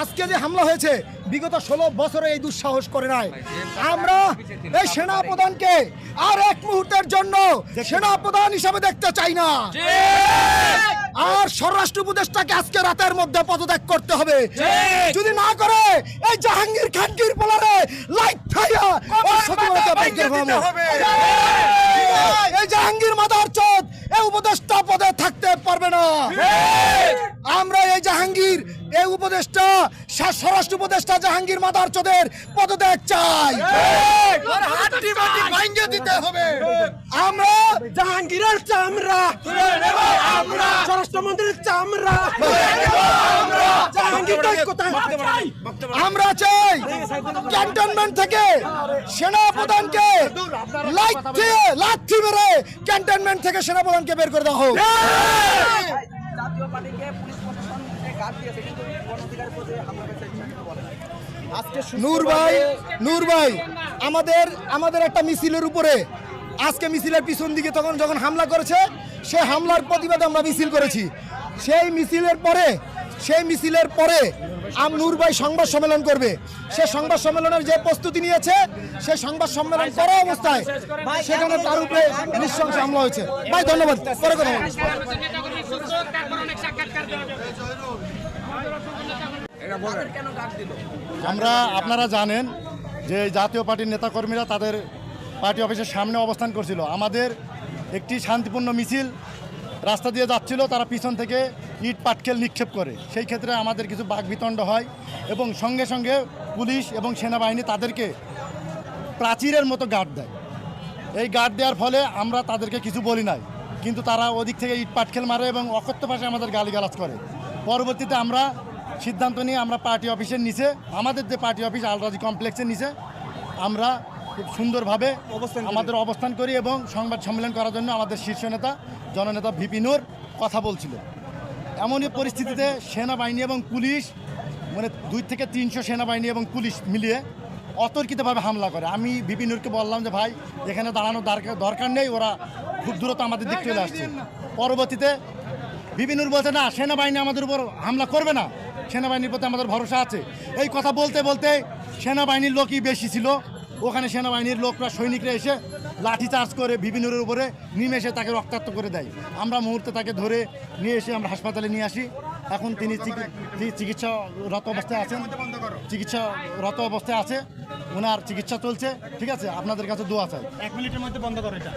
আজকে যে হামলা হয়েছে বিগত 16 বছরে এই দুঃসাহস করে নাই। আমরা এই সেনা প্রধানকে আর এক মুহূর্তের জন্য সেনা প্রধান হিসাবে দেখতে চাই না। আর স্বরাষ্ট্র উপদেষ্টাকে আজকে রাতের মধ্যে পদত্যাগ করতে হবে। যদি না করে এই জাহাঙ্গীর খানকির পোলারে লাইট খাইয়া এই জাহাঙ্গীর মাদার চোদ এই উপদেষ্টা পদে থাকতে পারবে না। আমরা এই জাহাঙ্গীর এই উপদেষ্টা স্বরাষ্ট্র উপদেষ্টা জাহাঙ্গীর মাদার চোদের পদত্যাগ চাই। আমরা জাহাঙ্গীরের চামড়া, স্বরাষ্ট্রমন্ত্রীর চামড়া, আমরা চাই ক্যান্টনমেন্ট থেকে সেনা প্রধানকে লাথি মেরে ক্যান্টনমেন্ট থেকে সেনা প্রধানকে বের করে দেওয়া হোক। জাতীয় পার্টিকে পুলিশ প্রশাসন গার্ড দিয়েছে কিন্তু গণঅধিকার প্রতি হামলা করেছে বলে আজকে নূর ভাই আমাদের একটা মিছিলের উপরে আজকে মিছিলের পিছন দিকে যখন হামলা করেছে সে হামলার প্রতিবাদে আমরা মিছিল করেছি। সেই মিছিলের পরে নূর ভাই সংবাদ সম্মেলন করবে। সে সংবাদ সম্মেলনের যে প্রস্তুতি নিয়েছে সেই সংবাদ সম্মেলন করা অবস্থায় সেখানে তার উপরে নৃশংস হামলা হয়েছে। ভাই ধন্যবাদ, পরে কথা বলবো। আপনারা জানেন যে জাতীয় পার্টির নেতাকর্মীরা তাদের পার্টি অফিসের সামনে অবস্থান করছিল। আমাদের একটি শান্তিপূর্ণ মিছিল রাস্তা দিয়ে যাচ্ছিল, তারা পিছন থেকে ইট পাটকেল নিক্ষেপ করে। সেই ক্ষেত্রে আমাদের কিছু বাকবিতণ্ড হয় এবং সঙ্গে সঙ্গে পুলিশ এবং সেনাবাহিনী তাদেরকে প্রাচীরের মতো গার্ড দেয়। এই গার্ড দেওয়ার ফলে আমরা তাদেরকে কিছু বলি নাই, কিন্তু তারা ওদিক থেকে ইট পাটকেল মারে এবং অকথ্য ভাষায় আমাদের গালিগালাজ করে। পরবর্তীতে আমরা সিদ্ধান্ত নিয়ে আমরা পার্টি অফিসের নিচে, আমাদের যে পার্টি অফিস আলরাজি কমপ্লেক্সের নিচে আমরা খুব সুন্দরভাবে আমাদের অবস্থান করি এবং সংবাদ সম্মেলন করার জন্য আমাদের শীর্ষ নেতা জননেতা ভিপি নূর কথা বলছিল। এমনই পরিস্থিতিতে সেনাবাহিনী এবং পুলিশ মানে 2 থেকে 300 সেনাবাহিনী এবং পুলিশ মিলিয়ে অতর্কিতভাবে হামলা করে। আমি ভিপি নূরকে বললাম যে ভাই এখানে দাঁড়ানোর দরকার নেই, ওরা খুব দ্রুত আমাদের দিক চলে আসছে। পরবর্তীতে ভিপি নূর বলছে না, সেনাবাহিনী আমাদের উপর হামলা করবে না, সেনাবাহিনীর প্রতি আমাদের ভরসা আছে। এই কথা বলতে বলতে সেনাবাহিনীর লোকই বেশি ছিল। ওখানে সেনাবাহিনীর লোকরা সৈনিকরা এসে লাঠিচার্জ করে ভিপি নূরের উপরে নিমেষে তাকে রক্তাক্ত করে দেয়। আমরা মুহূর্তে তাকে ধরে নিয়ে এসে আমরা হাসপাতালে নিয়ে আসি। এখন তিনি চিকিৎসারত অবস্থায় আছে, ওনার চিকিৎসা চলছে। ঠিক আছে, আপনাদের কাছে দোয়া চাই। 1 মিনিটের মধ্যে বন্ধ করো এটা।